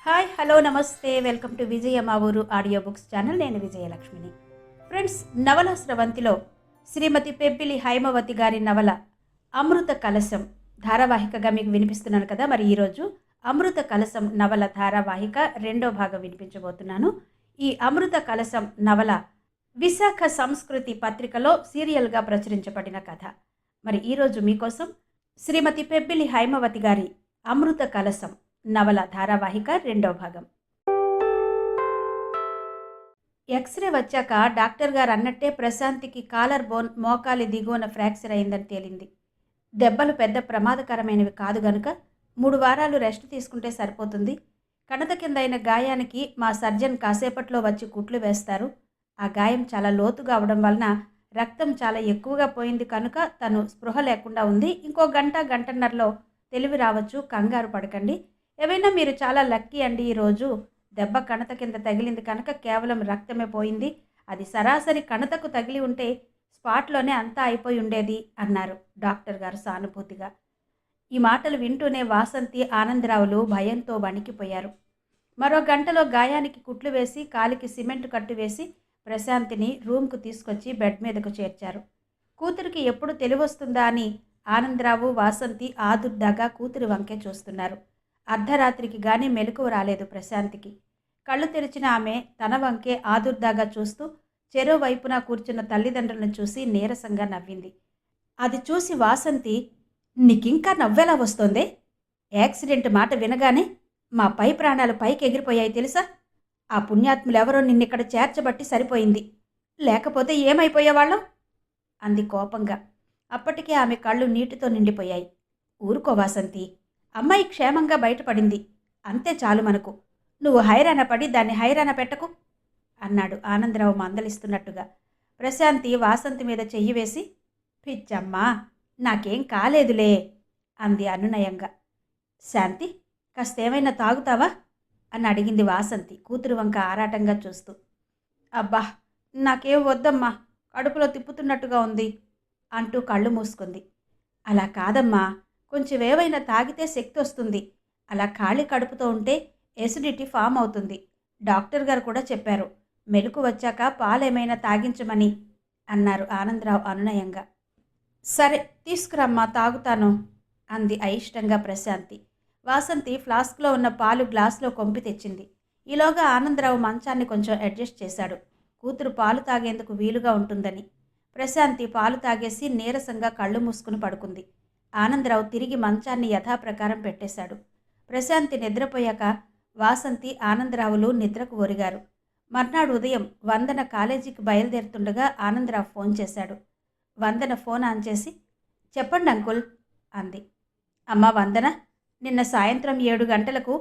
Hi hello నమస్తే welcome to విజయ మా ఊరు ఆడియో బుక్స్ ఛానల్. నేను విజయలక్ష్మిని. ఫ్రెండ్స్, నవల స్రవంతిలో శ్రీమతి పెబ్బిలి హైమవతి గారి నవల అమృత కలశం ధారావాహికగా మీకు వినిపిస్తున్నాను కదా. మరి ఈరోజు అమృత కలశం నవల ధారావాహిక రెండో భాగం వినిపించబోతున్నాను. ఈ అమృత కలశం నవల విశాఖ సంస్కృతి పత్రికలో సీరియల్గా ప్రచురించబడిన కథ. మరి ఈరోజు మీకోసం శ్రీమతి పెబ్బిలి హైమవతి గారి అమృత కలశం నవల ధారావాహిక రెండో భాగం. ఎక్స్రే వచ్చాక డాక్టర్ గారు అన్నట్టే ప్రశాంతికి కాలర్ బోన్ మోకాలి దిగువన ఫ్రాక్చర్ అయిందని తేలింది. దెబ్బలు పెద్ద ప్రమాదకరమైనవి కాదు గనుక 3 వారాలు రెస్ట్ తీసుకుంటే సరిపోతుంది. కణత కింద అయిన గాయానికి మా సర్జన్ కాసేపట్లో వచ్చి కుట్లు వేస్తారు. ఆ గాయం చాలా లోతుగా అవడం వలన రక్తం చాలా ఎక్కువగా పోయింది కనుక తను స్పృహ లేకుండా ఉంది. ఇంకో గంటన్నరలో తెలివి రావచ్చు, కంగారు పడకండి. ఏవైనా మీరు చాలా లక్కీ అండి. ఈరోజు దెబ్బ కణత కింద తగిలింది కనుక కేవలం రక్తమే పోయింది. అది సరాసరి కణతకు తగిలి ఉంటే స్పాట్లోనే అంతా అయిపోయి ఉండేది అన్నారు డాక్టర్ గారు సానుభూతిగా. ఈ మాటలు వింటూనే వాసంతి, ఆనందరావులు భయంతో వణికిపోయారు. మరో గంటలో గాయానికి కుట్లు వేసి కాలికి సిమెంట్ కట్టు వేసి ప్రశాంతిని రూమ్కు తీసుకొచ్చి బెడ్ మీదకు చేర్చారు. కూతురికి ఎప్పుడు తెలివొస్తుందా అని ఆనందరావు, వాసంతి ఆదుర్దాగా కూతురి వంకే చూస్తున్నారు. అర్ధరాత్రికి గానీ మెలకువ రాలేదు ప్రశాంతికి. కళ్ళు తెరిచిన ఆమె తన వంకే ఆదుర్దాగా చూస్తూ చెరో వైపున కూర్చున్న తల్లిదండ్రులను చూసి నీరసంగా నవ్వింది. అది చూసి వాసంతి, నీకింకా నవ్వెలా వస్తోందే? యాక్సిడెంట్ మాట వినగానే మా పై ప్రాణాలు పైకి ఎగిరిపోయాయి తెలుసా? ఆ పుణ్యాత్ములెవరో నిన్నిక్కడ చేర్చబట్టి సరిపోయింది, లేకపోతే ఏమైపోయేవాళ్ళం అంది కోపంగా. అప్పటికే ఆమె కళ్ళు నీటితో నిండిపోయాయి. ఊరుకో వాసంతి, అమ్మాయి క్షేమంగా బయటపడింది, అంతే చాలు మనకు. నువ్వు హైరాణ పడి దాన్ని హైరాణ పెట్టకు అన్నాడు ఆనందరావు మందలిస్తున్నట్టుగా. ప్రశాంతి వాసంతి మీద చెయ్యి వేసి, పిచ్చమ్మా నాకేం కాలేదులే అంది అనునయంగా. శాంతి, కాస్తేమైనా తాగుతావా అని అడిగింది వాసంతి కూతురు వంక ఆరాటంగా చూస్తూ. అబ్బా నాకేం వద్దమ్మా, కడుపులో తిప్పుతున్నట్టుగా ఉంది అంటూ కళ్ళు మూసుకుంది. అలా కాదమ్మా, కొంచెం ఏవైనా తాగితే శక్తి వస్తుంది. అలా ఖాళీ కడుపుతో ఉంటే ఎసిడిటీ ఫామ్ అవుతుంది. డాక్టర్ గారు కూడా చెప్పారు, మెలకు వచ్చాక పాలేమైనా తాగించమని అన్నారు ఆనందరావు అనునయంగా. సరే తీసుకురమ్మా, తాగుతాను అంది అయిష్టంగా ప్రశాంతి. వాసంతి ఫ్లాస్క్లో ఉన్న పాలు గ్లాసులో కొంపి తెచ్చింది. ఈలోగా ఆనందరావు మంచాన్ని కొంచెం అడ్జస్ట్ చేశాడు, కూతురు పాలు తాగేందుకు వీలుగా ఉంటుందని. ప్రశాంతి పాలు తాగేసి నీరసంగా కళ్ళు మూసుకుని పడుకుంది. ఆనందరావు తిరిగి మంచాన్ని యథాప్రకారం పెట్టేశాడు. ప్రశాంతి నిద్రపోయాక వాసంతి, ఆనందరావులు నిద్రకు ఒరిగారు. మర్నాడు ఉదయం వందన కాలేజీకి బయలుదేరుతుండగా ఆనందరావు ఫోన్ చేశాడు. వందన ఫోన్ ఆన్ చేసి, చెప్పండి అంకుల్ అంది. అమ్మా వందన, నిన్న సాయంత్రం 7 గంటలకు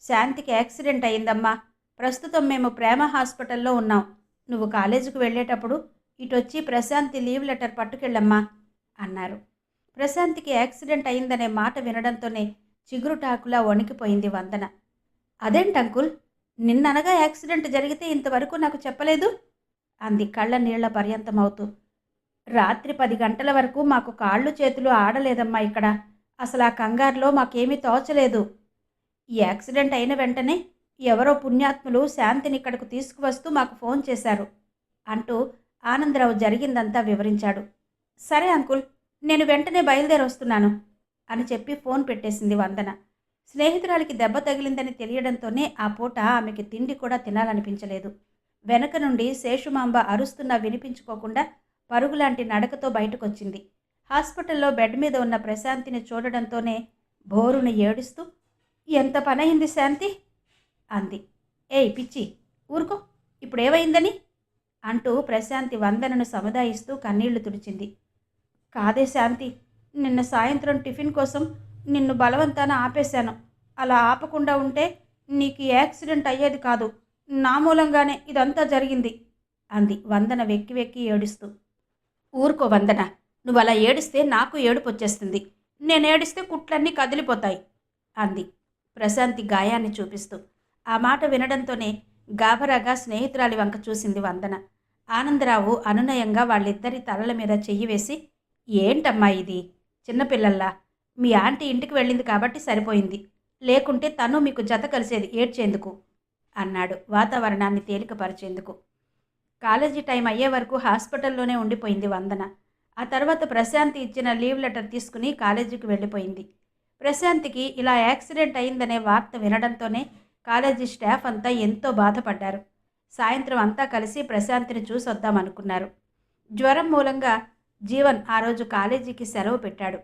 శాంతికి యాక్సిడెంట్ అయిందమ్మా. ప్రస్తుతం మేము ప్రేమ హాస్పిటల్లో ఉన్నాం. నువ్వు కాలేజీకి వెళ్ళేటప్పుడు ఇటొచ్చి ప్రశాంతి లీవ్ లెటర్ పట్టుకెళ్ళమ్మా అన్నారు. ప్రశాంతికి యాక్సిడెంట్ అయిందనే మాట వినడంతోనే చిగురుటాకులా వణికిపోయింది వందన. అదేంటంకుల్, నిన్ననగా యాక్సిడెంట్ జరిగితే ఇంతవరకు నాకు చెప్పలేదు అంది కళ్ళ నీళ్ల పర్యంతమవుతూ. రాత్రి 10 గంటల వరకు మాకు కాళ్ళు చేతులు ఆడలేదమ్మా. ఇక్కడ అసలు ఆ కంగారులో మాకేమీ తోచలేదు. ఈ యాక్సిడెంట్ అయిన వెంటనే ఎవరో పుణ్యాత్ములు శాంతిని ఇక్కడకు తీసుకువస్తూ మాకు ఫోన్ చేశారు అంటూ ఆనందరావు జరిగిందంతా వివరించాడు. సరే అంకుల్, నేను వెంటనే బయలుదేరి వస్తున్నాను అని చెప్పి ఫోన్ పెట్టేసింది వందన. స్నేహితురాలికి దెబ్బ తగిలిందని తెలియడంతోనే ఆ పూట ఆమెకి తిండి కూడా తినాలనిపించలేదు. వెనక నుండి శేషుమాంబ అరుస్తున్నా వినిపించుకోకుండా పరుగులాంటి నడకతో బయటకొచ్చింది. హాస్పిటల్లో బెడ్ మీద ఉన్న ప్రశాంతిని చూడడంతోనే బోరును ఏడుస్తూ, ఎంత పనయింది శాంతి అంది. ఏయ్ పిచ్చి, ఊరుకో, ఇప్పుడేమైందని అంటూ ప్రశాంతి వందనను సముదాయిస్తూ కన్నీళ్లు తుడిచింది. కాదే శాంతి, నిన్న సాయంత్రం టిఫిన్ కోసం నిన్ను బలవంతాన ఆపేశాను. అలా ఆపకుండా ఉంటే నీకు యాక్సిడెంట్ అయ్యేది కాదు. నా మూలంగానే ఇదంతా జరిగింది అంది వందన వెక్కి వెక్కి ఏడుస్తూ. ఊరుకో వందన, నువ్వు అలా ఏడిస్తే నాకు ఏడుపు వచ్చేస్తుంది. నేను ఏడిస్తే కుట్లన్నీ కదిలిపోతాయి అంది ప్రశాంతి గాయాన్ని చూపిస్తూ. ఆ మాట వినడంతోనే గాభరాగా స్నేహితురాలి వంక చూసింది వందన. ఆనందరావు అనునయంగా వాళ్ళిద్దరి తలల మీద చెయ్యి వేసి, ఏంటమ్మా ఇది చిన్నపిల్లల్లా, మీ ఆంటీ ఇంటికి వెళ్ళింది కాబట్టి సరిపోయింది. లేకుంటే తను మీకు జత కలిసేది ఏడ్చేందుకు అన్నాడు వాతావరణాన్ని తేలికపరిచేందుకు. కాలేజీ టైం అయ్యే వరకు హాస్పిటల్లోనే ఉండిపోయింది వందన. ఆ తర్వాత ప్రశాంతి ఇచ్చిన లీవ్ లెటర్ తీసుకుని కాలేజీకి వెళ్ళిపోయింది. ప్రశాంతికి ఇలా యాక్సిడెంట్ అయిందనే వార్త వినడంతోనే కాలేజీ స్టాఫ్ అంతా ఎంతో బాధపడ్డారు. సాయంత్రం అంతా కలిసి ప్రశాంతిని చూసొద్దామనుకున్నారు. జ్వరం మూలంగా జీవన్ ఆ రోజు కాలేజీకి సెలవు పెట్టాడు.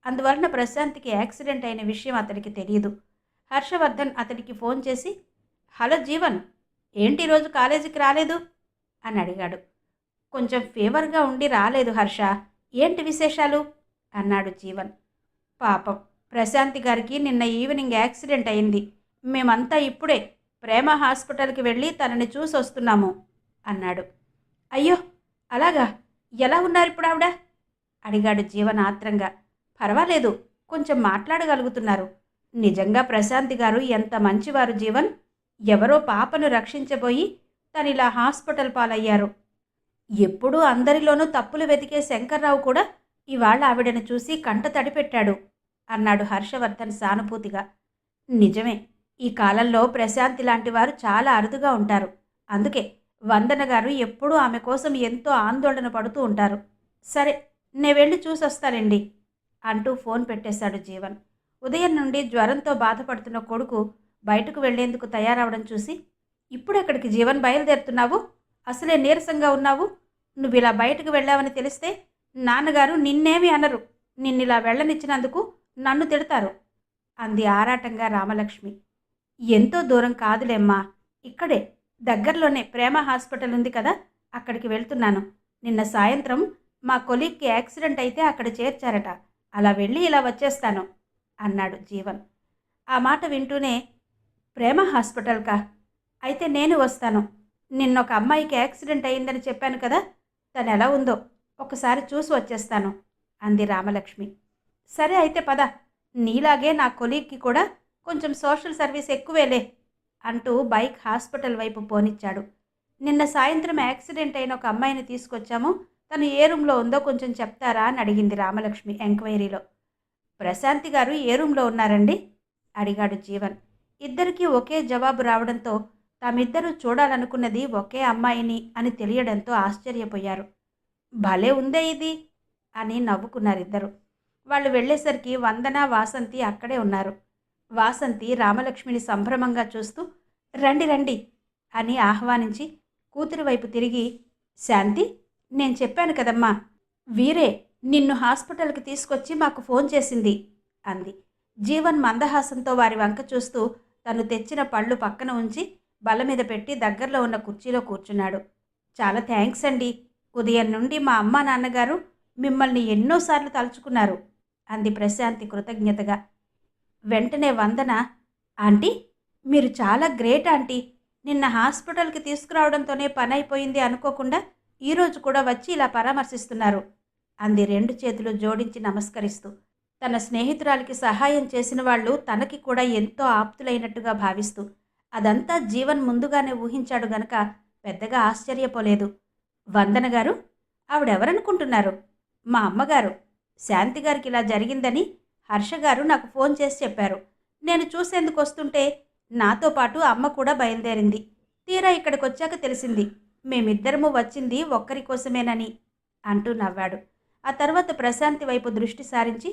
అందువలన ప్రశాంత్కి యాక్సిడెంట్ అయిన విషయం అతనికి తెలియదు. హర్షవర్ధన్ అతడికి ఫోన్ చేసి, హలో జీవన్, ఏంటి ఈరోజు కాలేజీకి రాలేదు అని అడిగాడు. కొంచెం ఫీవర్గా ఉండి రాలేదు హర్ష, ఏంటి విశేషాలు అన్నాడు జీవన్. పాపం ప్రశాంతి గారికి నిన్న ఈవినింగ్ యాక్సిడెంట్ అయింది. మేమంతా ఇప్పుడే ప్రేమ హాస్పిటల్కి వెళ్ళి తనని చూసి వస్తున్నాము అన్నాడు. అయ్యో అలాగా, ఎలా ఉన్నారు ఇప్పుడు ఆవిడ అడిగాడు జీవన్ ఆత్రంగా. పర్వాలేదు, కొంచెం మాట్లాడగలుగుతున్నారు. నిజంగా ప్రశాంతి గారు ఎంత మంచివారు జీవన్. ఎవరో పాపను రక్షించబోయి తనిలా హాస్పిటల్ పాలయ్యారు. ఎప్పుడూ అందరిలోనూ తప్పులు వెతికే శంకర్రావు కూడా ఇవాళ ఆవిడను చూసి కంట తడిపెట్టాడు అన్నాడు హర్షవర్ధన్ సానుభూతిగా. నిజమే, ఈ కాలంలో ప్రశాంతి లాంటి వారు చాలా అరుదుగా ఉంటారు. అందుకే వందన గారు ఎప్పుడూ ఆమె కోసం ఎంతో ఆందోళన పడుతూ ఉంటారు. సరే, నేను వెళ్ళి చూసొస్తానండి అంటూ ఫోన్ పెట్టేశాడు జీవన్. ఉదయం నుండి జ్వరంతో బాధపడుతున్న కొడుకు బయటకు వెళ్లేందుకు తయారవడం చూసి, ఇప్పుడెక్కడికి జీవన్ బయలుదేరుతున్నావు? అసలే నీరసంగా ఉన్నావు. నువ్వు ఇలా బయటకు వెళ్ళావని తెలిస్తే నాన్నగారు నిన్నేమీ అనరు. నిన్నిలా వెళ్ళనిచ్చినందుకు నన్ను తిడతారు అంది ఆరాటంగా రామలక్ష్మి. ఎంతో దూరం కాదులేమ్మా, ఇక్కడే దగ్గరలోనే ప్రేమ హాస్పిటల్ ఉంది కదా, అక్కడికి వెళ్తున్నాను. నిన్న సాయంత్రం మా కొలీగ్కి యాక్సిడెంట్ అయితే అక్కడ చేర్చారట. అలా వెళ్ళి ఇలా వచ్చేస్తాను అన్నాడు జీవన్. ఆ మాట వింటూనే, ప్రేమ హాస్పిటల్కా? అయితే నేను వస్తాను. నిన్నొక అమ్మాయికి యాక్సిడెంట్ అయిందని చెప్పాను కదా, తను ఎలా ఉందో ఒకసారి చూసి వచ్చేస్తాను అంది రామలక్ష్మి. సరే అయితే పద, నీలాగే నా కొలీగ్కి కూడా కొంచెం సోషల్ సర్వీస్ ఎక్కువేలే అంటూ బైక్ హాస్పిటల్ వైపు పోనిచ్చాడు. నిన్న సాయంత్రం యాక్సిడెంట్ అయిన ఒక అమ్మాయిని తీసుకొచ్చాము. తను ఏ రూమ్లో ఉందో కొంచెం చెప్తారా అని అడిగింది రామలక్ష్మి ఎంక్వైరీలో. ప్రశాంతి గారు ఏ రూమ్లో ఉన్నారండి అడిగాడు జీవన్. ఇద్దరికీ ఒకే జవాబు రావడంతో తామిద్దరూ చూడాలనుకున్నది ఒకే అమ్మాయిని అని తెలియడంతో ఆశ్చర్యపోయారు. భలే ఉందే ఇది అని నవ్వుకున్నారిద్దరు. వాళ్ళు వెళ్ళేసరికి వందన, వాసంతి అక్కడే ఉన్నారు. వాసంతి రామలక్ష్మిని సంభ్రమంగా చూస్తూ రండి రండి అని ఆహ్వానించి కూతురి వైపు తిరిగి, శాంతి, నేను చెప్పాను కదమ్మా, వీరే నిన్ను హాస్పిటల్కి తీసుకొచ్చి మాకు ఫోన్ చేసింది అంది. జీవన్ మందహాసంతో వారి వంక చూస్తూ తను తెచ్చిన పళ్ళు పక్కన ఉంచి బల్ల మీద పెట్టి దగ్గరలో ఉన్న కుర్చీలో కూర్చున్నాడు. చాలా థ్యాంక్స్ అండి. ఉదయం నుండి మా అమ్మా నాన్నగారు మిమ్మల్ని ఎన్నోసార్లు తలుచుకున్నారు అంది ప్రశాంతి కృతజ్ఞతగా. వెంటనే వందన, ఆంటీ మీరు చాలా గ్రేట్ ఆంటీ. నిన్న హాస్పిటల్కి తీసుకురావడంతోనే పని అయిపోయింది అనుకోకుండా ఈరోజు కూడా వచ్చి ఇలా పరామర్శిస్తున్నారు అంది రెండు చేతులు జోడించి నమస్కరిస్తూ. తన స్నేహితురాలికి సహాయం చేసిన వాళ్ళు తనకి కూడా ఎంతో ఆప్తులైనట్టుగా భావిస్తూ. అదంతా జీవన్ ముందుగానే ఊహించాడు గనక పెద్దగా ఆశ్చర్యపోలేదు. వందన గారు, ఆవిడెవరనుకుంటున్నారు? మా అమ్మగారు. శాంతి గారికి ఇలా జరిగిందని హర్షగారు నాకు ఫోన్ చేసి చెప్పారు. నేను చూసేందుకు వస్తుంటే నాతో పాటు అమ్మ కూడా బయలుదేరింది. తీరా ఇక్కడికి వచ్చాక తెలిసింది మేమిద్దరము వచ్చింది ఒక్కరి కోసమేనని అంటూ నవ్వాడు. ఆ తర్వాత ప్రశాంతి వైపు దృష్టి సారించి,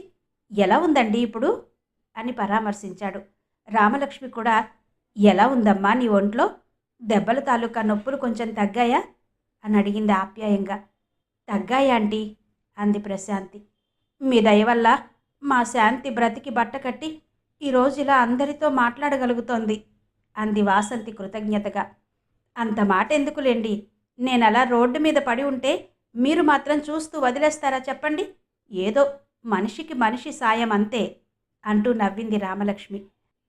ఎలా ఉందండి ఇప్పుడు అని పరామర్శించాడు. రామలక్ష్మి కూడా, ఎలా ఉందమ్మా నీ ఒంట్లో? దెబ్బల తాలూకా నొప్పులు కొంచెం తగ్గాయా అని అడిగింది ఆప్యాయంగా. తగ్గాయా ఆంటీ అంది ప్రశాంతి. మీ దయ వల్ల మా శాంతి బ్రతికి బట్టకట్టి ఈరోజు ఇలా అందరితో మాట్లాడగలుగుతోంది అంది వాసంతి కృతజ్ఞతగా. అంత మాట ఎందుకులేండి, నేను అలా రోడ్డు మీద పడి ఉంటే మీరు మాత్రం చూస్తూ వదిలేస్తారా చెప్పండి? ఏదో మనిషికి మనిషి సాయం అంతే అంటూ నవ్వింది రామలక్ష్మి.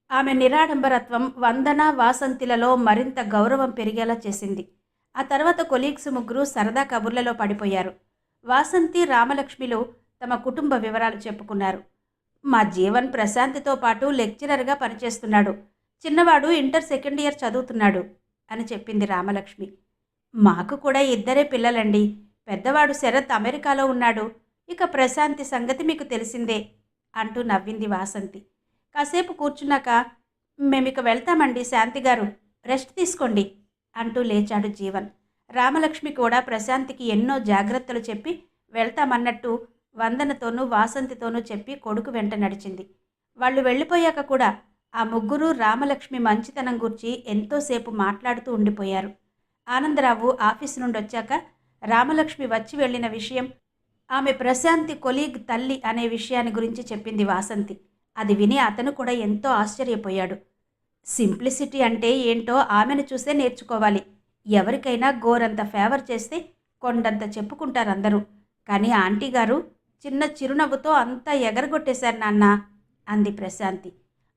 ఆమె నిరాడంబరత్వం వందన, వాసంతిలలో మరింత గౌరవం పెరిగేలా చేసింది. ఆ తర్వాత కొలీగ్స్ ముగ్గురు సరదా కబుర్లలో పడిపోయారు. వాసంతి, రామలక్ష్మిలు తమ కుటుంబ వివరాలు చెప్పుకున్నారు. మా జీవన్ ప్రశాంతితో పాటు లెక్చరర్గా పనిచేస్తున్నాడు. చిన్నవాడు ఇంటర్ సెకండ్ ఇయర్ చదువుతున్నాడు అని చెప్పింది రామలక్ష్మి. మాకు కూడా ఇద్దరే పిల్లలండి. పెద్దవాడు శరత్ అమెరికాలో ఉన్నాడు. ఇక ప్రశాంతి సంగతి మీకు తెలిసిందే అంటూ నవ్వింది వాసంతి. కాసేపు కూర్చున్నాక, మేమిక వెళ్తామండి శాంతి గారు, రెస్ట్ తీసుకోండి అంటూ లేచాడు జీవన్. రామలక్ష్మి కూడా ప్రశాంతికి ఎన్నో జాగ్రత్తలు చెప్పి వెళ్తామన్నట్టు వందనతోనూ వాసంతితోనూ చెప్పి కొడుకు వెంట నడిచింది. వాళ్ళు వెళ్ళిపోయాక కూడా ఆ ముగ్గురు రామలక్ష్మి మంచితనం గురించి ఎంతోసేపు మాట్లాడుతూ ఉండిపోయారు. ఆనందరావు ఆఫీసు నుండి వచ్చాక రామలక్ష్మి వచ్చి వెళ్ళిన విషయం, ఆమె ప్రశాంతి కొలీగ్ తల్లి అనే విషయాన్ని గురించి చెప్పింది వాసంతి. అది విని అతను కూడా ఎంతో ఆశ్చర్యపోయాడు. సింప్లిసిటీ అంటే ఏంటో ఆమెను చూసే నేర్చుకోవాలి. ఎవరికైనా గోరంత ఫేవర్ చేస్తే కొండంత చెప్పుకుంటారు అందరూ. కానీ ఆంటీ గారు చిన్న చిరునవ్వుతో అంతా ఎగరగొట్టేశారు నాన్న అంది ప్రశాంతి.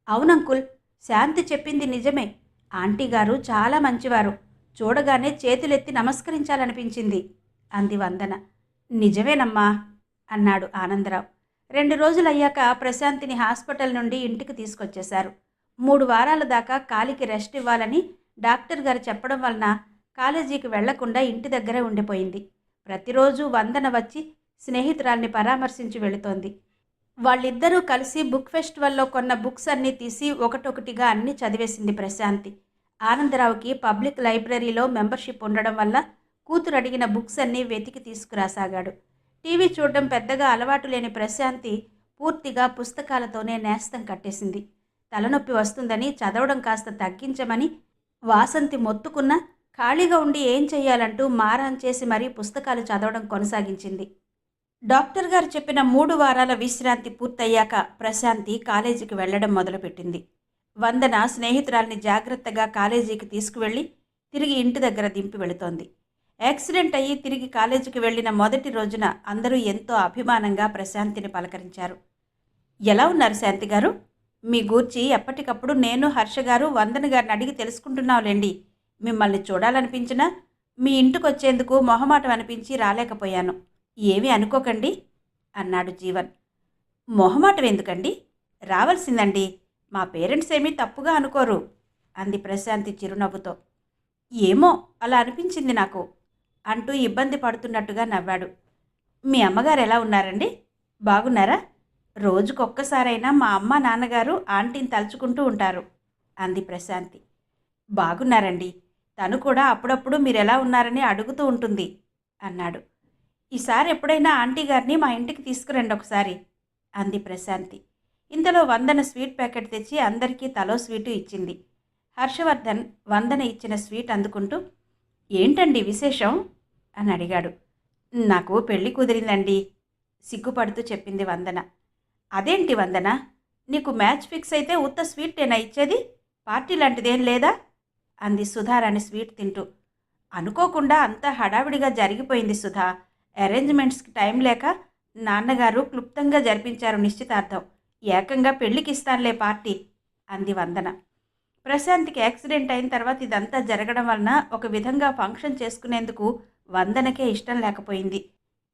అవునంకుల్, శాంతి చెప్పింది నిజమే. ఆంటీ గారు చాలా మంచివారు. చూడగానే చేతులెత్తి నమస్కరించాలనిపించింది అంది వందన. నిజమేనమ్మా అన్నాడు ఆనందరావు. 2 రోజులయ్యాక ప్రశాంతిని హాస్పిటల్ నుండి ఇంటికి తీసుకొచ్చేశారు. 3 వారాల దాకా కాలికి రెస్ట్ ఇవ్వాలని డాక్టర్ గారు చెప్పడం వలన కాలేజీకి వెళ్లకుండా ఇంటి దగ్గరే ఉండిపోయింది. ప్రతిరోజు వందన వచ్చి స్నేహితురాల్ని పరామర్శించి వెళుతోంది. వాళ్ళిద్దరూ కలిసి బుక్ ఫెస్టివల్లో కొన్న బుక్స్ అన్నీ తీసి ఒకటొకటిగా అన్నీ చదివేసింది ప్రశాంతి. ఆనందరావుకి పబ్లిక్ లైబ్రరీలో మెంబర్షిప్ ఉండడం వల్ల కూతురు అడిగిన బుక్స్ అన్నీ వెతికి తీసుకురాసాగాడు. టీవీ చూడడం పెద్దగా అలవాటు లేని ప్రశాంతి పూర్తిగా పుస్తకాలతోనే నేస్తం కట్టేసింది. తలనొప్పి వస్తుందని చదవడం కాస్త తగ్గించమని వాసంతి మొత్తుకున్నా ఖాళీగా ఉండి ఏం చెయ్యాలంటూ మారాన్ చేసి మరీ పుస్తకాలు చదవడం కొనసాగించింది. డాక్టర్ గారు చెప్పిన 3 వారాల విశ్రాంతి పూర్తయ్యాక ప్రశాంతి కాలేజీకి వెళ్లడం మొదలుపెట్టింది. వందన స్నేహితురాల్ని జాగ్రత్తగా కాలేజీకి తీసుకువెళ్ళి తిరిగి ఇంటి దగ్గర దింపి వెళుతోంది. యాక్సిడెంట్ అయ్యి తిరిగి కాలేజీకి వెళ్లిన మొదటి రోజున అందరూ ఎంతో అభిమానంగా ప్రశాంతిని పలకరించారు. ఎలా ఉన్నారు శాంతి గారు? మీ గూర్చి ఎప్పటికప్పుడు నేను, హర్ష గారు, వందన గారిని అడిగి తెలుసుకుంటున్నావులేండి. మిమ్మల్ని చూడాలనిపించినా మీ ఇంటికొచ్చేందుకు మొహమాటం అనిపించి రాలేకపోయాను. ఏమీ అనుకోకండి అన్నాడు జీవన్. మొహమాటం ఎందుకండి? రావాల్సిందండి. మా పేరెంట్స్ ఏమీ తప్పుగా అనుకోరు అంది ప్రశాంతి చిరునవ్వుతో. ఏమో అలా అనిపించింది నాకు అంటూ ఇబ్బంది పడుతున్నట్టుగా నవ్వాడు. మీ అమ్మగారు ఎలా ఉన్నారండి? బాగున్నారా? రోజుకొక్కసారైనా మా అమ్మ నాన్నగారు ఆంటీని తలుచుకుంటూ ఉంటారు అంది ప్రశాంతి. బాగున్నారండి. తను కూడా అప్పుడప్పుడు మీరెలా ఉన్నారని అడుగుతూ ఉంటుంది అన్నాడు. ఈసారి ఎప్పుడైనా ఆంటీ గారిని మా ఇంటికి తీసుకురండి ఒకసారి అంది ప్రశాంతి. ఇంతలో వందన స్వీట్ ప్యాకెట్ తెచ్చి అందరికీ తలో స్వీటు ఇచ్చింది. హర్షవర్ధన్ వందన ఇచ్చిన స్వీట్ అందుకుంటూ, ఏంటండి విశేషం అని అడిగాడు. నాకు పెళ్లి కుదిరిందండి సిగ్గుపడుతూ చెప్పింది వందన. అదేంటి వందన, నీకు మ్యాచ్ ఫిక్స్ అయితే ఉత్త స్వీట్టేనా ఇచ్చేది? పార్టీ లాంటిదేం లేదా అంది సుధారాణి స్వీట్ తింటూ. అనుకోకుండా అంతా హడావిడిగా జరిగిపోయింది సుధా. అరేంజ్మెంట్స్కి టైం లేక నాన్నగారు క్లుప్తంగా జరిపించారు నిశ్చితార్థం. ఏకంగా పెళ్లికి ఇస్తానులే పార్టీ అంది వందన. ప్రశాంత్కి యాక్సిడెంట్ అయిన తర్వాత ఇదంతా జరగడం వలన ఒక విధంగా ఫంక్షన్ చేసుకునేందుకు వందనకే ఇష్టం లేకపోయింది.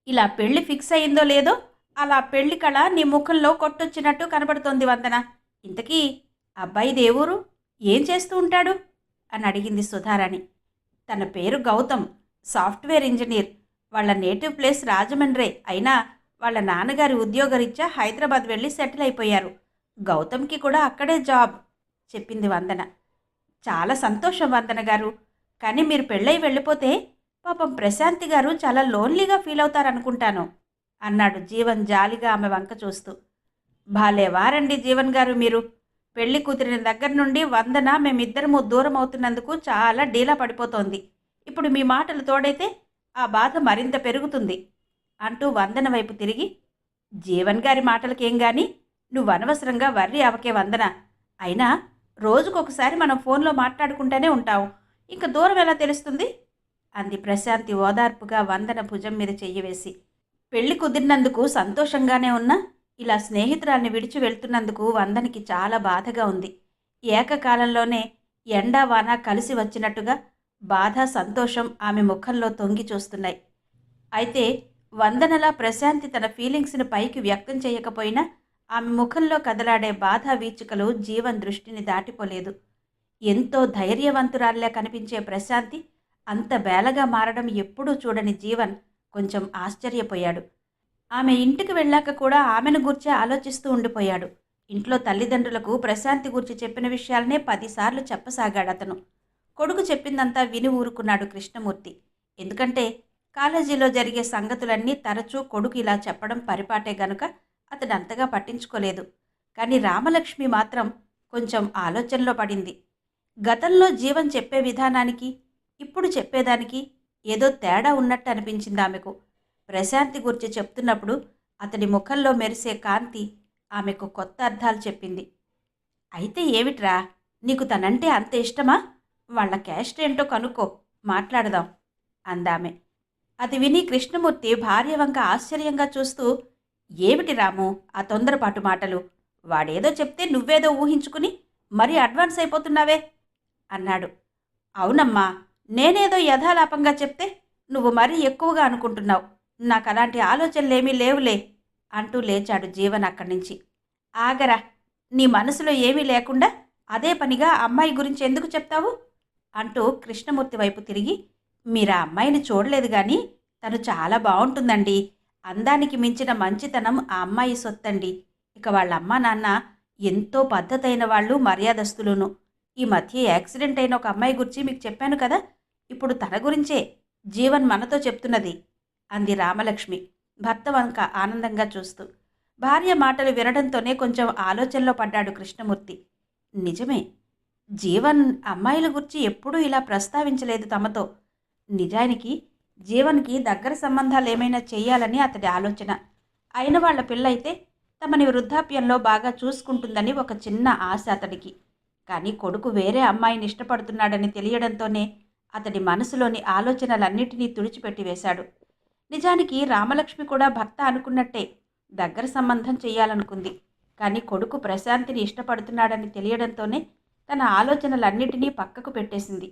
ఇలా పెళ్లి ఫిక్స్ అయిందో లేదో అలా పెళ్లి కళ నీ ముఖంలో కొట్టొచ్చినట్టు కనబడుతోంది వందన. ఇంతకీ అబ్బాయి దేవురు ఏం చేస్తూ ఉంటాడు అని అడిగింది సుధారాణి. తన పేరు గౌతమ్, సాఫ్ట్వేర్ ఇంజనీర్. వాళ్ళ నేటివ్ ప్లేస్ రాజమండ్రే. అయినా వాళ్ళ నాన్నగారి ఉద్యోగరీత్యా హైదరాబాద్ వెళ్ళి సెటిల్ అయిపోయారు. గౌతమ్కి కూడా అక్కడే జాబ్ చెప్పింది వందన. చాలా సంతోషం వందన గారు. కానీ మీరు పెళ్ళై వెళ్ళిపోతే పాపం ప్రశాంతి గారు చాలా లోన్లీగా ఫీల్ అవుతారనుకుంటాను అన్నాడు జీవన్ జాలిగా ఆమె వంక చూస్తూ. భాలేవారండి జీవన్ గారు మీరు. పెళ్లి కుదిరిన దగ్గర నుండి వందన మేమిద్దరము దూరం అవుతున్నందుకు చాలా డీలా పడిపోతోంది. ఇప్పుడు మీ మాటలు తోడైతే ఆ బాధ మరింత పెరుగుతుంది అంటూ వందన వైపు తిరిగి, జీవన్ గారి మాటలకేం గాని నువ్వు అనవసరంగా వర్రీ అవకే వందన. అయినా రోజుకొకసారి మనం ఫోన్లో మాట్లాడుకుంటూనే ఉంటాం. ఇంక దూరం ఎలా తెలుస్తుంది అంది ప్రశాంతి ఓదార్పుగా వందన భుజం మీద చెయ్యి వేసి. పెళ్లి కుదిరినందుకు సంతోషంగానే ఉన్నా ఇలా స్నేహితురాల్ని విడిచి వెళ్తున్నందుకు వందనకి చాలా బాధగా ఉంది. ఏకకాలంలోనే ఎండా వాన కలిసి వచ్చినట్టుగా బాధ, సంతోషం ఆమె ముఖంలో తొంగి చూస్తున్నాయి. అయితే వందనలా ప్రశాంతి తన ఫీలింగ్స్ని పైకి వ్యక్తం చేయకపోయినా ఆమె ముఖంలో కదలాడే బాధ వీచికలు జీవన్ దృష్టిని దాటిపోలేదు. ఎంతో ధైర్యవంతురాల్లా కనిపించే ప్రశాంతి అంత బేలగా మారడం ఎప్పుడూ చూడని జీవన్ కొంచెం ఆశ్చర్యపోయాడు. ఆమె ఇంటికి వెళ్ళాక కూడా ఆమెను గుర్చే ఆలోచిస్తూ ఉండిపోయాడు. ఇంట్లో తల్లిదండ్రులకు ప్రశాంతి గురించి చెప్పిన విషయాలనే 10 సార్లు చెప్పసాగాడు అతను. కొడుకు చెప్పిందంతా విని ఊరుకున్నాడు కృష్ణమూర్తి. ఎందుకంటే కాలేజీలో జరిగే సంగతులన్నీ తరచూ కొడుకు ఇలా చెప్పడం పరిపాటే గనుక అతడు అంతగా పట్టించుకోలేదు. కానీ రామలక్ష్మి మాత్రం కొంచెం ఆలోచనలో పడింది. గతంలో జీవన్ చెప్పే విధానానికి ఇప్పుడు చెప్పేదానికి ఏదో తేడా ఉన్నట్టు అనిపించింది ఆమెకు. ప్రశాంతి గురించి చెప్తున్నప్పుడు అతడి ముఖంలో మెరిసే కాంతి ఆమెకు కొత్త అర్థాలు చెప్పింది. అయితే ఏమిట్రా, నీకు తనంటే అంత ఇష్టమా? వాళ్ళ క్యాస్ట్ ఏంటో కనుక్కో, మాట్లాడదాం అందామె. అది విని కృష్ణమూర్తి భార్య వంక ఆశ్చర్యంగా చూస్తూ, ఏమిటి రాము ఆ తొందరపాటు మాటలు? వాడేదో చెప్తే నువ్వేదో ఊహించుకుని మరీ అడ్వాన్స్ అయిపోతున్నావే అన్నాడు. అవునమ్మా, నేనేదో యథాలాపంగా చెప్తే నువ్వు మరీ ఎక్కువగా అనుకుంటున్నావు. నాకు అలాంటి ఆలోచనలేమీ లేవులే అంటూ లేచాడు జీవన్ అక్కడి నుంచి. ఆగరా, నీ మనసులో ఏమీ లేకుండా అదే పనిగా అమ్మాయి గురించి ఎందుకు చెప్తావు అంటూ కృష్ణమూర్తి వైపు తిరిగి, మీరు ఆ అమ్మాయిని చూడలేదు కానీ తను చాలా బాగుంటుందండి. అందానికి మించిన మంచితనం ఆ అమ్మాయి సొత్తండి. ఇక వాళ్ళ అమ్మా నాన్న ఎంతో పద్ధతైన వాళ్ళు, మర్యాదస్తులును. ఈ మధ్య యాక్సిడెంట్ అయిన ఒక అమ్మాయి గురించి మీకు చెప్పాను కదా, ఇప్పుడు తన గురించే జీవన్ మనతో చెప్తున్నది అంది రామలక్ష్మి భర్త వంక ఆనందంగా చూస్తూ. భార్య మాటలు వినడంతోనే కొంచెం ఆలోచనలో పడ్డాడు కృష్ణమూర్తి. నిజమే, జీవన్ అమ్మాయిల గురించి ఎప్పుడూ ఇలా ప్రస్తావించలేదు తమతో. నిజానికి జీవన్కి దగ్గర సంబంధాలు ఏమైనా చేయాలని అతడి ఆలోచన. అయిన వాళ్ల పిల్లయితే తమని వృద్ధాప్యంలో బాగా చూసుకుంటుందని ఒక చిన్న ఆశ అతడికి. కానీ కొడుకు వేరే అమ్మాయిని ఇష్టపడుతున్నాడని తెలియడంతోనే అతడి మనసులోని ఆలోచనలన్నిటినీ తుడిచిపెట్టి వేశాడు. నిజానికి రామలక్ష్మి కూడా భర్త అనుకున్నట్టే దగ్గర సంబంధం చెయ్యాలనుకుంది. కానీ కొడుకు ప్రశాంతిని ఇష్టపడుతున్నాడని తెలియడంతోనే తన ఆలోచనలన్నిటినీ పక్కకు పెట్టేసింది.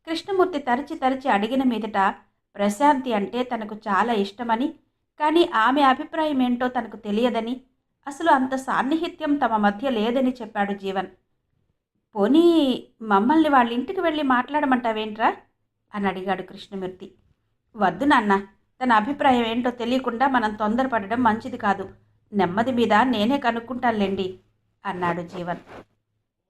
కృష్ణమూర్తి తరచి తరచి అడిగిన మీదట ప్రశాంతి అంటే తనకు చాలా ఇష్టమని, కానీ ఆమె అభిప్రాయం ఏంటో తనకు తెలియదని, అసలు అంత సాన్నిహిత్యం తమ మధ్య లేదని చెప్పాడు జీవన్. పోనీ మమ్మల్ని వాళ్ళ ఇంటికి వెళ్ళి మాట్లాడమంటావేంట్రా అని అడిగాడు కృష్ణమూర్తి. వద్దు నాన్న, తన అభిప్రాయం ఏంటో తెలియకుండా మనం తొందరపడడం మంచిది కాదు. నెమ్మది మీద నేనే కనుక్కుంటానులేండి అన్నాడు జీవన్.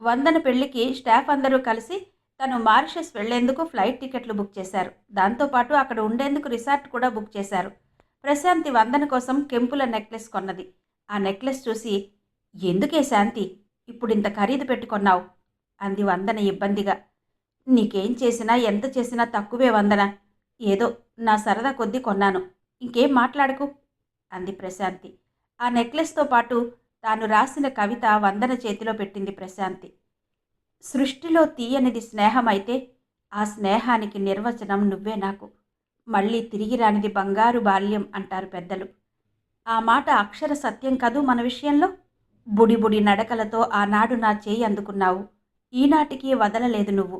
వందన పెళ్లికి స్టాఫ్ అందరూ కలిసి తను మారిషస్ వెళ్లేందుకు ఫ్లైట్ టికెట్లు బుక్ చేశారు. దాంతోపాటు అక్కడ ఉండేందుకు రిసార్ట్ కూడా బుక్ చేశారు. ప్రశాంతి వందన కోసం కెంపుల నెక్లెస్ కొన్నది. ఆ నెక్లెస్ చూసి, ఎందుకే శాంతి ఇప్పుడు ఇంత ఖరీదు పెట్టుకొన్నావు అంది వందన ఇబ్బందిగా. నీకేం చేసినా ఎంత చేసినా తక్కువే వందన, ఏదో నా సరదా కొద్దీ కొన్నాను, ఇంకేం మాట్లాడకు అంది ప్రశాంతి. ఆ నెక్లెస్తో పాటు తాను రాసిన కవిత వందన చేతిలో పెట్టింది ప్రశాంతి. సృష్టిలో తీయనిది స్నేహం అయితే ఆ స్నేహానికి నిర్వచనం నువ్వే నాకు. మళ్ళీ తిరిగి రానిది బంగారు బాల్యం అంటారు పెద్దలు. ఆ మాట అక్షర సత్యం కదూ మన విషయంలో. బుడి నడకలతో ఆనాడు నా చేయి అందుకున్నావు. ఈనాటికి వదలలేదు నువ్వు.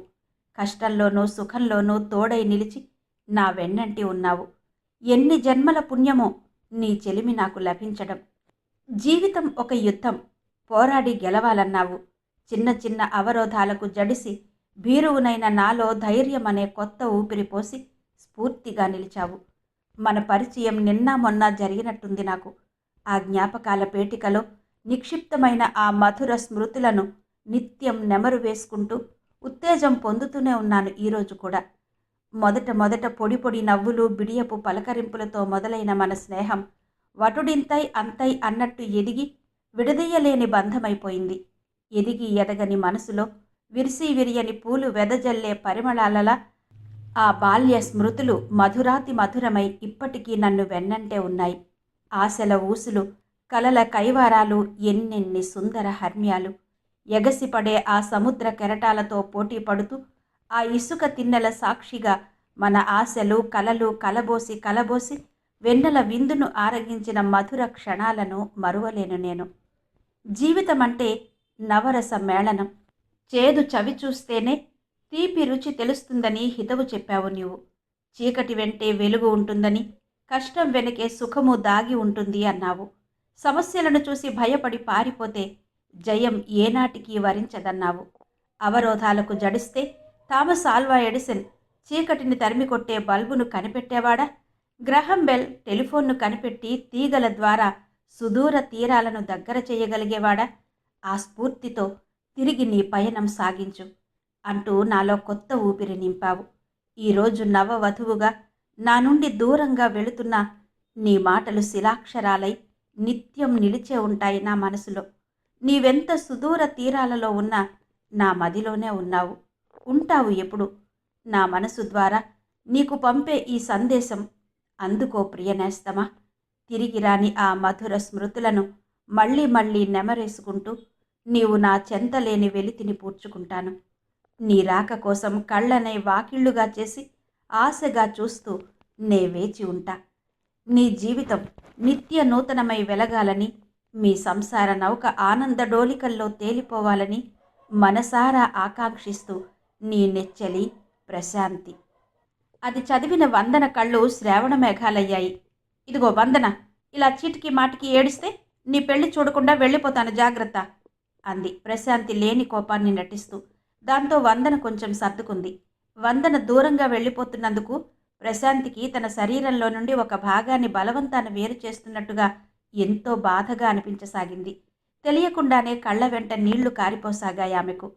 కష్టంలోనూ సుఖంలోనూ తోడై నిలిచి నా వెన్నంటి ఉన్నావు. ఎన్ని జన్మల పుణ్యమో నీ చెలిమి నాకు లభించడం. జీవితం ఒక యుద్ధం, పోరాడి గెలవాలన్నావు. చిన్న చిన్న అవరోధాలకు జడిసి భీరువునైన నాలో ధైర్యం అనే కొత్త ఊపిరి పోసి స్ఫూర్తిగా నిలిచావు. మన పరిచయం నిన్న మొన్న జరిగినట్టుంది నాకు. ఆ జ్ఞాపకాల పేటికలో నిక్షిప్తమైన ఆ మధుర స్మృతులను నిత్యం నెమరు వేసుకుంటూ ఉత్తేజం పొందుతూనే ఉన్నాను ఈరోజు కూడా. మొదట పొడి నవ్వులు, బిడియపు పలకరింపులతో మొదలైన మన స్నేహం వటుడింతై అంతై అన్నట్టు ఎదిగి విడదీయలేని బంధమైపోయింది. ఎదిగి ఎదగని మనసులో విరిసి విరియని పూలు వెదజల్లే పరిమళాలలా ఆ బాల్య స్మృతులు మధురాతి మధురమై ఇప్పటికీ నన్ను వెన్నంటే ఉన్నాయి. ఆశల ఊసులు, కలల కైవారాలు, ఎన్నెన్ని సుందర హర్మ్యాలు. ఎగసిపడే ఆ సముద్ర కెరటాలతో పోటీ పడుతూ ఆ ఇసుక తిన్నెల సాక్షిగా మన ఆశలు కలలు కలబోసి వెన్నెల విందును ఆరగించిన మధుర క్షణాలను మరువలేను నేను. జీవితం అంటే నవరస మేళనం. చేదు చవి చూస్తేనే తీపి రుచి తెలుస్తుందని హితవు చెప్పావు నీవు. చీకటి వెంటే వెలుగు ఉంటుందని, కష్టం వెనకే సుఖము దాగి ఉంటుంది అన్నావు. సమస్యలను చూసి భయపడి పారిపోతే జయం ఏనాటికి వరించదన్నావు. అవరోధాలకు జడిస్తే థామస్ ఆల్వా ఎడిసన్ చీకటిని తరిమికొట్టే బల్బును కనిపెట్టేవాడా? గ్రహం బెల్ టెలిఫోన్ను కనిపెట్టి తీగల ద్వారా సుదూర తీరాలను దగ్గర చేయగలిగేవాడా? ఆ స్ఫూర్తితో తిరిగి నీ పయనం సాగించు అంటూ నాలో కొత్త ఊపిరి నింపావు. ఈరోజు నవవధువుగా నా నుండి దూరంగా వెళుతున్న నీ మాటలు శిలాక్షరాలై నిత్యం నిలిచే ఉంటాయి నా మనసులో. నీవెంత సుదూర తీరాలలో ఉన్నా నా మదిలోనే ఉన్నావు, ఉంటావు ఎప్పుడు. నా మనసు ద్వారా నీకు పంపే ఈ సందేశం అందుకో ప్రియనేస్తమా. తిరిగి రాని ఆ మధుర స్మృతులను మళ్ళీ మళ్ళీ నెమరేసుకుంటూ నీవు నా చెంతలేని వెలితిని పూడ్చుకుంటాను. నీ రాక కోసం కళ్ళనే వాకిళ్లుగా చేసి ఆశగా చూస్తూ నే వేచి ఉంటా. నీ జీవితం నిత్య నూతనమై వెలగాలని, మీ సంసార నౌక ఆనందడోలికల్లో తేలిపోవాలని మనసారా ఆకాంక్షిస్తూ నీ నెచ్చలి ప్రశాంతి. అది చదివిన వందన కళ్ళు శ్రావణ మేఘాలయ్యాయి. ఇదిగో వందన, ఇలా చీటికి మాటికి ఏడిస్తే నీ పెళ్లి చూడకుండా వెళ్ళిపోతాను, జాగ్రత్త అంది ప్రశాంతి లేని కోపాన్ని నటిస్తూ. దాంతో వందన కొంచెం సర్దుకుంది. వందన దూరంగా వెళ్ళిపోతున్నందుకు ప్రశాంతికి తన శరీరంలో నుండి ఒక భాగాన్ని బలవంతాన వేరు చేస్తున్నట్టుగా ఎంతో బాధగా అనిపించసాగింది. తెలియకుండానే కళ్ళ వెంట నీళ్లు కారిపోసాగాయి ఆమెకు.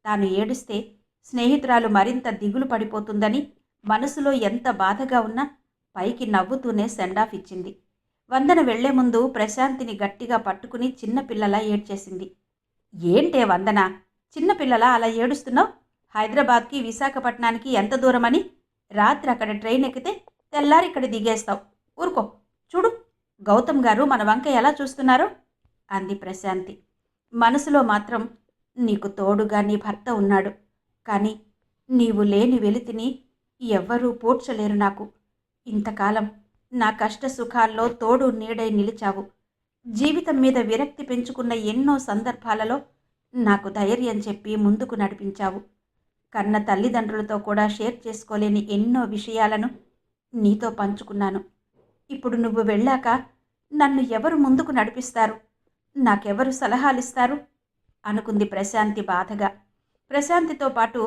తాను ఏడిస్తే స్నేహితురాలు మరింత దిగులు పడిపోతుందని మనసులో ఎంత బాధగా ఉన్నా పైకి నవ్వుతూనే సెండాఫ్ ఇచ్చింది. వందన వెళ్లే ముందు ప్రశాంతిని గట్టిగా పట్టుకుని చిన్నపిల్లలా ఏడ్చేసింది. ఏంటే వందన, చిన్నపిల్లలా అలా ఏడుస్తున్నావు? హైదరాబాద్కి విశాఖపట్నానికి ఎంత దూరమని? రాత్రి అక్కడ ట్రైన్ ఎక్కితే తెల్లారి ఇక్కడ దిగేస్తావు. ఊరుకో, చూడు గౌతమ్ గారు మన వంక ఎలా చూస్తున్నారో అంది ప్రశాంతి. మనసులో మాత్రం నీకు తోడుగా నీ భర్త ఉన్నాడు, కానీ నీవు లేని వెలితిని ఎవ్వరూ పోడ్చలేరు నాకు. ఇంతకాలం నా కష్ట సుఖాల్లో తోడు నీడై నిలిచావు. జీవితం మీద విరక్తి పెంచుకున్న ఎన్నో సందర్భాలలో నాకు ధైర్యం చెప్పి ముందుకు నడిపించావు. కన్న తల్లిదండ్రులతో కూడా షేర్ చేసుకోలేని ఎన్నో విషయాలను నీతో పంచుకున్నాను. ఇప్పుడు నువ్వు వెళ్ళాక నన్ను ఎవరు ముందుకు నడిపిస్తారు? నాకెవరు సలహాలిస్తారు? అనుకుంది ప్రశాంతి బాధగా. ప్రశాంతితో పాటు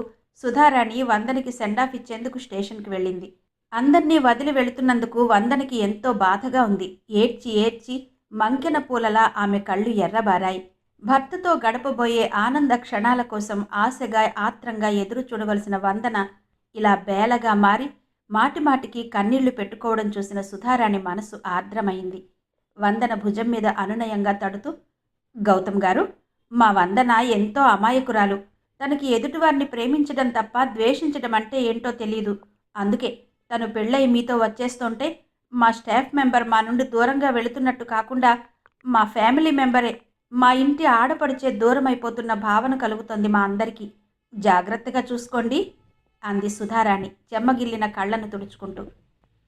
సుధారాణి వందనికి సెండాఫ్ ఇచ్చేందుకు స్టేషన్కి వెళ్ళింది. అందర్నీ వదిలి వెళుతున్నందుకు వందనికి ఎంతో బాధగా ఉంది. ఏడ్చి ఏడ్చి మంకెన పూలలా ఆమె కళ్ళు ఎర్రబారాయి. భర్తతో గడపబోయే ఆనంద క్షణాల కోసం ఆశగా ఆత్రంగా ఎదురు చూడవలసిన వందన ఇలా బేలగా మారి మాటిమాటికి కన్నీళ్లు పెట్టుకోవడం చూసిన సుధారాణి మనసు ఆర్ద్రమైంది. వందన భుజం మీద అనునయంగా తడుతూ, గౌతమ్ గారు, మా వందన ఎంతో అమాయకురాలు. తనకి ఎదుటివారిని ప్రేమించడం తప్ప ద్వేషించడం అంటే ఏంటో తెలీదు. అందుకే తను పెళ్ళై మీతో వచ్చేస్తుంటే మా స్టాఫ్ మెంబర్ మా నుండి దూరంగా వెళుతున్నట్టు కాకుండా మా ఫ్యామిలీ మెంబరే, మా ఇంటి ఆడపడిచే దూరం అయిపోతున్న భావన కలుగుతోంది మా అందరికీ. జాగ్రత్తగా చూసుకోండి అంది సుధారాణి చెమ్మగిల్లిన కళ్ళను తుడుచుకుంటూ.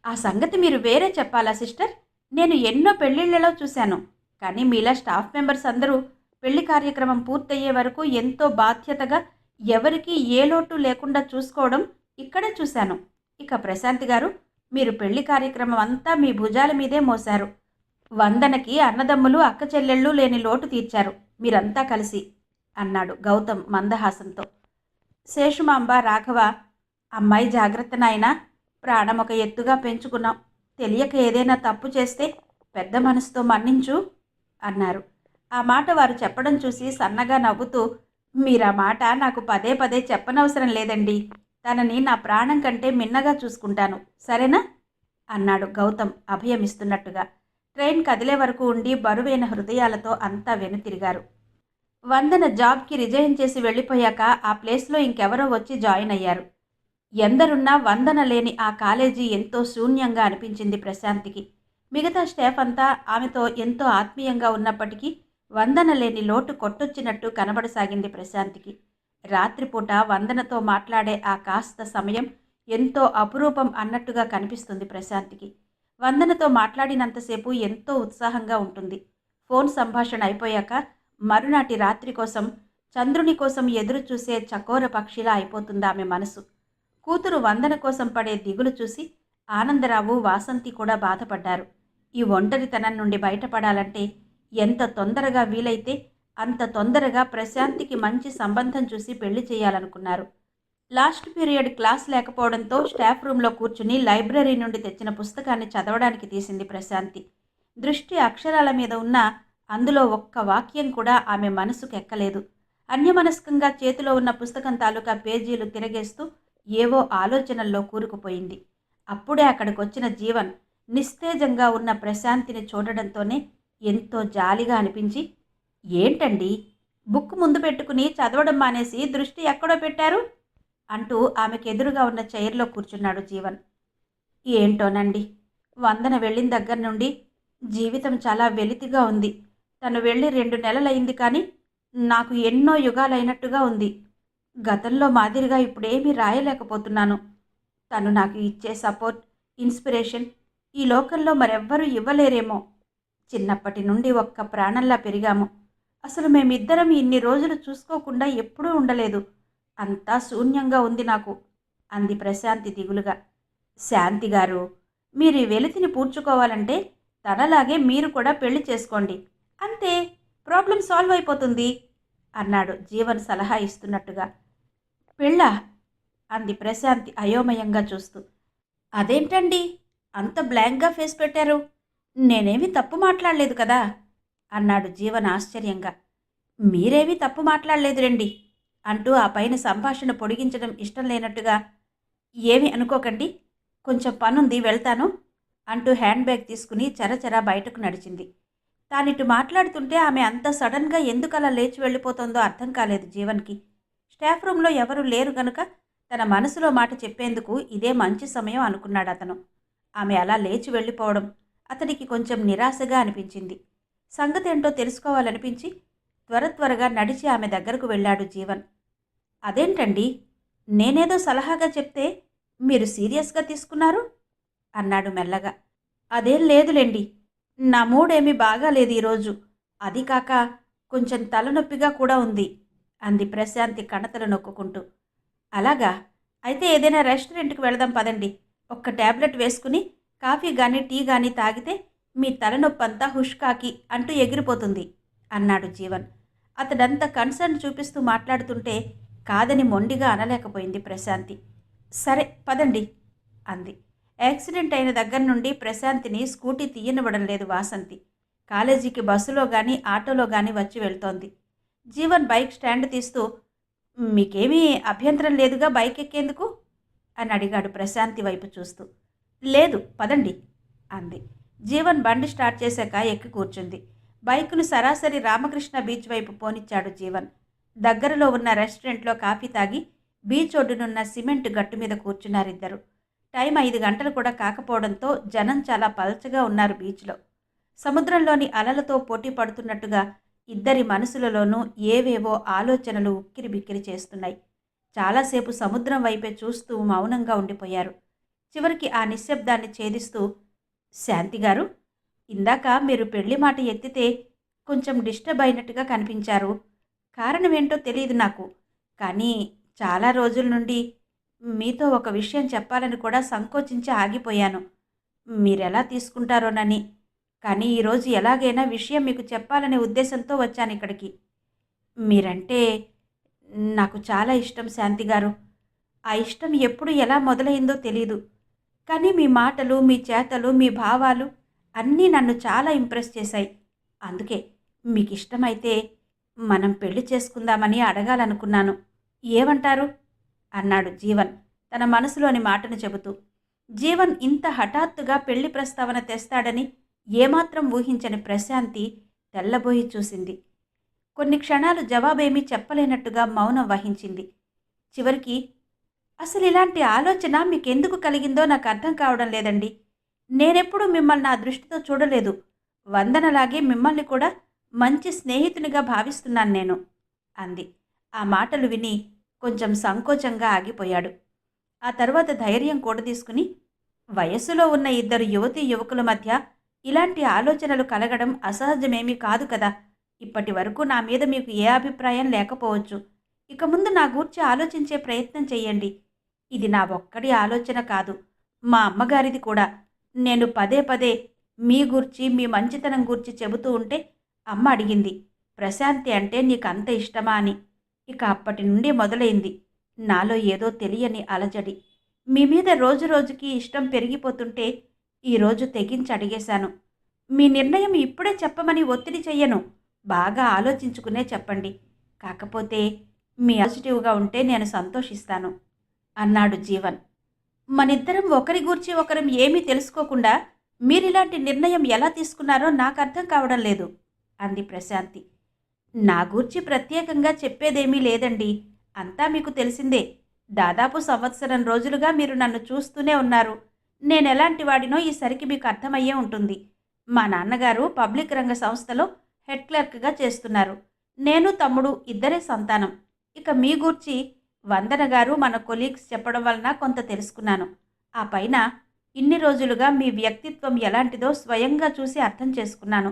ఆ సంగతి మీరు వేరే చెప్పాలా సిస్టర్? నేను ఎన్నో పెళ్ళిళ్లలో చూశాను, కానీ మీలా స్టాఫ్ మెంబర్స్ అందరూ పెళ్లి కార్యక్రమం పూర్తయ్యే వరకు ఎంతో బాధ్యతగా ఎవరికీ ఏ లోటు లేకుండా చూసుకోవడం ఇక్కడే చూశాను. ఇక ప్రశాంతి గారు, మీరు పెళ్లి కార్యక్రమం అంతా మీ భుజాల మీదే మోశారు. వందనకి అన్నదమ్ములు అక్క చెల్లెళ్ళు లేని లోటు తీర్చారు మీరంతా కలిసి అన్నాడు గౌతమ్ మందహాసంతో. శేషుమాంబ, రాఘవ, అమ్మాయి జాగ్రత్త నాయనా, ప్రాణం ఒక ఎత్తుగా పెంచుకున్నాం. తెలియక ఏదైనా తప్పు చేస్తే పెద్ద మనసుతో మన్నించు అన్నారు. ఆ మాట వారు చెప్పడం చూసి సన్నగా నవ్వుతూ, మీరా మాట నాకు పదే పదే చెప్పనవసరం లేదండి. తనని నా ప్రాణం కంటే మిన్నగా చూసుకుంటాను, సరేనా అన్నాడు గౌతమ్ అభయమిస్తున్నట్టుగా. ట్రైన్ కదిలే వరకు ఉండి బరువైన హృదయాలతో అంతా వెనుతిరిగారు. వందన జాబ్కి రిజైన్ చేసి వెళ్ళిపోయాక ఆ ప్లేస్లో ఇంకెవరో వచ్చి జాయిన్ అయ్యారు. ఎందరున్నా వందన లేని ఆ కాలేజీ ఎంతో శూన్యంగా అనిపించింది ప్రశాంతికి. మిగతా స్టాఫ్ అంతా ఆమెతో ఎంతో ఆత్మీయంగా ఉన్నప్పటికీ వందన లేని లోటు కొట్టొచ్చినట్టు కనబడసాగింది ప్రశాంతికి. రాత్రిపూట వందనతో మాట్లాడే ఆ కాస్త సమయం ఎంతో అపురూపం అన్నట్టుగా కనిపిస్తుంది ప్రశాంతికి. వందనతో మాట్లాడినంతసేపు ఎంతో ఉత్సాహంగా ఉంటుంది. ఫోన్ సంభాషణ అయిపోయాక మరునాటి రాత్రి కోసం, చంద్రుని కోసం ఎదురు చూసే చకోర పక్షిలా అయిపోతుంది ఆమె మనసు. కూతురు వందన కోసం పడే దిగులు చూసి ఆనందరావు, వాసంతి కూడా బాధపడ్డారు. ఈ ఒంటరితనం నుండి బయటపడాలంటే ఎంత తొందరగా వీలైతే అంత తొందరగా ప్రశాంతికి మంచి సంబంధం చూసి పెళ్లి చేయాలనుకున్నారు. లాస్ట్ పీరియడ్ క్లాస్ లేకపోవడంతో స్టాఫ్ రూమ్లో కూర్చుని లైబ్రరీ నుండి తెచ్చిన పుస్తకాన్ని చదవడానికి తీసింది ప్రశాంతి. దృష్టి అక్షరాల మీద ఉన్న అందులో ఒక్క వాక్యం కూడా ఆమె మనసుకు ఎక్కలేదు. అన్యమనస్కంగా చేతిలో ఉన్న పుస్తకం తాలూకా పేజీలు తిరగేస్తూ ఏవో ఆలోచనల్లో కూరుకుపోయింది. అప్పుడే అక్కడికొచ్చిన జీవన్ నిస్తేజంగా ఉన్న ప్రశాంతిని చూడడంతోనే ఎంతో జాలిగా అనిపించి, ఏంటండి, బుక్ ముందు పెట్టుకుని చదవడం మానేసి దృష్టి ఎక్కడో పెట్టారు అంటూ ఆమెకెదురుగా ఉన్న చైర్లో కూర్చున్నాడు జీవన్. ఏంటోనండి, వందన వెళ్ళిన దగ్గర నుండి జీవితం చాలా వెలితిగా ఉంది. తను వెళ్ళి 2 నెలలైంది, కానీ నాకు ఎన్నో యుగాలైనట్టుగా ఉంది. గతంలో మాదిరిగా ఇప్పుడేమీ రాయలేకపోతున్నాను. తను నాకు ఇచ్చే సపోర్ట్, ఇన్స్పిరేషన్ ఈ లోకంలో మరెవ్వరూ ఇవ్వలేరేమో. చిన్నప్పటి నుండి ఒక్క ప్రాణంలా పెరిగాము. అసలు మేమిద్దరం ఇన్ని రోజులు చూసుకోకుండా ఎప్పుడూ ఉండలేదు. అంతా శూన్యంగా ఉంది నాకు అంది ప్రశాంతి దిగులుగా. శాంతి గారు, మీరు ఈ వెలితిని పూడ్చుకోవాలంటే తనలాగే మీరు కూడా పెళ్లి చేసుకోండి. అంతే, ప్రాబ్లం సాల్వ్ అయిపోతుంది అన్నాడు జీవన్ సలహా ఇస్తున్నట్టుగా. పెళ్ళా అంది ప్రశాంతి అయోమయంగా చూస్తూ. అదేంటండి అంత బ్లాంక్గా ఫేస్ పెట్టారు? నేనేమీ తప్పు మాట్లాడలేదు కదా అన్నాడు జీవన్ ఆశ్చర్యంగా. మీరేమీ తప్పు మాట్లాడలేదు రండి అంటూ ఆ పైన సంభాషణ పొడిగించడం ఇష్టం లేనట్టుగా, ఏమీ అనుకోకండి, కొంచెం పనుంది, వెళ్తాను అంటూ హ్యాండ్ బ్యాగ్ తీసుకుని చరచరా బయటకు నడిచింది. తానిటు మాట్లాడుతుంటే ఆమె అంత సడన్గా ఎందుకలా లేచి వెళ్ళిపోతుందో అర్థం కాలేదు జీవన్కి. స్టాఫ్ రూమ్లో ఎవరూ లేరు గనుక తన మనసులో మాట చెప్పేందుకు ఇదే మంచి సమయం అనుకున్నాడు అతను. ఆమె అలా లేచి వెళ్ళిపోవడం అతడికి కొంచెం నిరాశగా అనిపించింది. సంగతేంటో తెలుసుకోవాలనిపించి త్వరగా నడిచి ఆమె దగ్గరకు వెళ్ళాడు జీవన్. అదేంటండి, నేనేదో సలహాగా చెప్తే మీరు సీరియస్గా తీసుకున్నారు అన్నాడు మెల్లగా. అదేం లేదులేండి, నా మూడేమీ బాగాలేదు ఈరోజు. అది కాక కొంచెం తలనొప్పిగా కూడా ఉంది అంది ప్రశాంతి కణతలు నొక్కుంటూ. అలాగా, అయితే ఏదైనా రెస్టారెంట్కి వెళదాం పదండి. ఒక్క ట్యాబ్లెట్ వేసుకుని కాఫీ కానీ టీ కానీ తాగితే మీ తలనొప్పంతా హుష్కాకి అంటూ ఎగిరిపోతుంది అన్నాడు జీవన్. అతడంతా కన్సర్న్ చూపిస్తూ మాట్లాడుతుంటే కాదని మొండిగా అనలేకపోయింది ప్రశాంతి. సరే పదండి అంది. యాక్సిడెంట్ అయిన దగ్గర నుండి ప్రశాంతిని స్కూటీ తీయనివ్వడం లేదు వాసంతి. కాలేజీకి బస్సులో కానీ ఆటోలో కానీ వచ్చి వెళ్తోంది. జీవన్ బైక్ స్టాండ్ తీస్తూ, మీకేమీ అభ్యంతరం లేదుగా బైక్ ఎక్కేందుకు అని అడిగాడు ప్రశాంతి వైపు చూస్తూ. లేదు, పదండి అంది. జీవన్ బండి స్టార్ట్ చేశాక ఎక్కి కూర్చుంది. బైకును సరాసరి రామకృష్ణ బీచ్ వైపు పోనిచ్చాడు జీవన్. దగ్గరలో ఉన్న రెస్టారెంట్లో కాఫీ తాగి బీచ్ ఒడ్డునున్న సిమెంట్ గట్టు మీద కూర్చున్నారిద్దరు. టైం 5 గంటలు కూడా కాకపోవడంతో జనం చాలా పల్చగా ఉన్నారు బీచ్లో. సముద్రంలోని అలలతో పోటీ పడుతున్నట్టుగా ఇద్దరి మనసులలోనూ ఏవేవో ఆలోచనలు ఉక్కిరిబిక్కిరి చేస్తున్నాయి. చాలాసేపు సముద్రం వైపే చూస్తూ మౌనంగా ఉండిపోయారు. చివరికి ఆ నిశ్శబ్దాన్ని ఛేదిస్తూ, శాంతిగారు, ఇందాక మీరు పెళ్లి మాట ఎత్తితే కొంచెం డిస్టర్బ్ అయినట్టుగా కనిపించారు. కారణమేంటో తెలియదు నాకు, కానీ చాలా రోజుల నుండి మీతో ఒక విషయం చెప్పాలని కూడా సంకోచించి ఆగిపోయాను. మీరెలా తీసుకుంటారోనని. కానీ ఈరోజు ఎలాగైనా విషయం మీకు చెప్పాలనే ఉద్దేశంతో వచ్చాను ఇక్కడికి. మీరంటే నాకు చాలా ఇష్టం శాంతిగారు. ఆ ఇష్టం ఎప్పుడు ఎలా మొదలైందో తెలీదు. కానీ మీ మాటలు, మీ చేతలు, మీ భావాలు అన్నీ నన్ను చాలా ఇంప్రెస్ చేశాయి. అందుకే మీకు ఇష్టమైతే మనం పెళ్లి చేసుకుందామని అడగాలనుకున్నాను. ఏమంటారు అన్నాడు జీవన్ తన మనసులోని మాటను చెబుతూ. జీవన్ ఇంత హఠాత్తుగా పెళ్లి ప్రస్తావన తెస్తాడని ఏమాత్రం ఊహించని ప్రశాంతి తెల్లబోయి చూసింది. కొన్ని క్షణాలు జవాబేమీ చెప్పలేనట్టుగా మౌనం వహించింది. చివరికి, అసలు ఇలాంటి ఆలోచన మీకెందుకు కలిగిందో నాకు అర్థం కావడం లేదండి. నేనెప్పుడు మిమ్మల్ని నా దృష్టితో చూడలేదు. వందనలాగే మిమ్మల్ని కూడా మంచి స్నేహితునిగా భావిస్తున్నాను నేను అంది. ఆ మాటలు విని కొంచెం సంకోచంగా ఆగిపోయాడు. ఆ తర్వాత ధైర్యం కూడదీసుకుని, వయస్సులో ఉన్న ఇద్దరు యువతీ యువకుల మధ్య ఇలాంటి ఆలోచనలు కలగడం అసహజమేమీ కాదు కదా. ఇప్పటి వరకు నా మీద మీకు ఏ అభిప్రాయం లేకపోవచ్చు. ఇక ముందు నా గూర్చి ఆలోచించే ప్రయత్నం చెయ్యండి. ఇది నా ఒక్కడి ఆలోచన కాదు, మా అమ్మగారిది కూడా. నేను పదే పదే మీ గూర్చి, మీ మంచితనం గూర్చి చెబుతూ ఉంటే అమ్మ అడిగింది, ప్రశాంతి అంటే నీకు అంత ఇష్టమా అని. ఇక అప్పటి నుండి మొదలైంది నాలో ఏదో తెలియని అలజడి. మీ మీద రోజు రోజుకి ఇష్టం పెరిగిపోతుంటే ఈరోజు తెగించి అడిగేశాను. మీ నిర్ణయం ఇప్పుడే చెప్పమని ఒత్తిడి చెయ్యను. బాగా ఆలోచించుకునే చెప్పండి. కాకపోతే మీ పాజిటివ్గా ఉంటే నేను సంతోషిస్తాను అన్నాడు జీవన్. మనిద్దరం ఒకరి గూర్చి ఒకరం ఏమీ తెలుసుకోకుండా మీరిలాంటి నిర్ణయం ఎలా తీసుకున్నారో నాకు అర్థం కావడం లేదు అంది ప్రశాంతి. నా గూర్చి ప్రత్యేకంగా చెప్పేదేమీ లేదండి. అంతా మీకు తెలిసిందే. దాదాపు సంవత్సరం రోజులుగా మీరు నన్ను చూస్తూనే ఉన్నారు. నేనెలాంటి వాడినో ఈసరికి మీకు అర్థమయ్యే ఉంటుంది. మా నాన్నగారు పబ్లిక్ రంగ సంస్థలో హెడ్ క్లర్క్గా చేస్తున్నారు. నేను తమ్ముడు ఇద్దరే సంతానం. ఇక మీ గూర్చి వందన గారు మన కొలీగ్స్ చెప్పడం వలన కొంత తెలుసుకున్నాను. ఆ పైన ఇన్ని రోజులుగా మీ వ్యక్తిత్వం ఎలాంటిదో స్వయంగా చూసి అర్థం చేసుకున్నాను.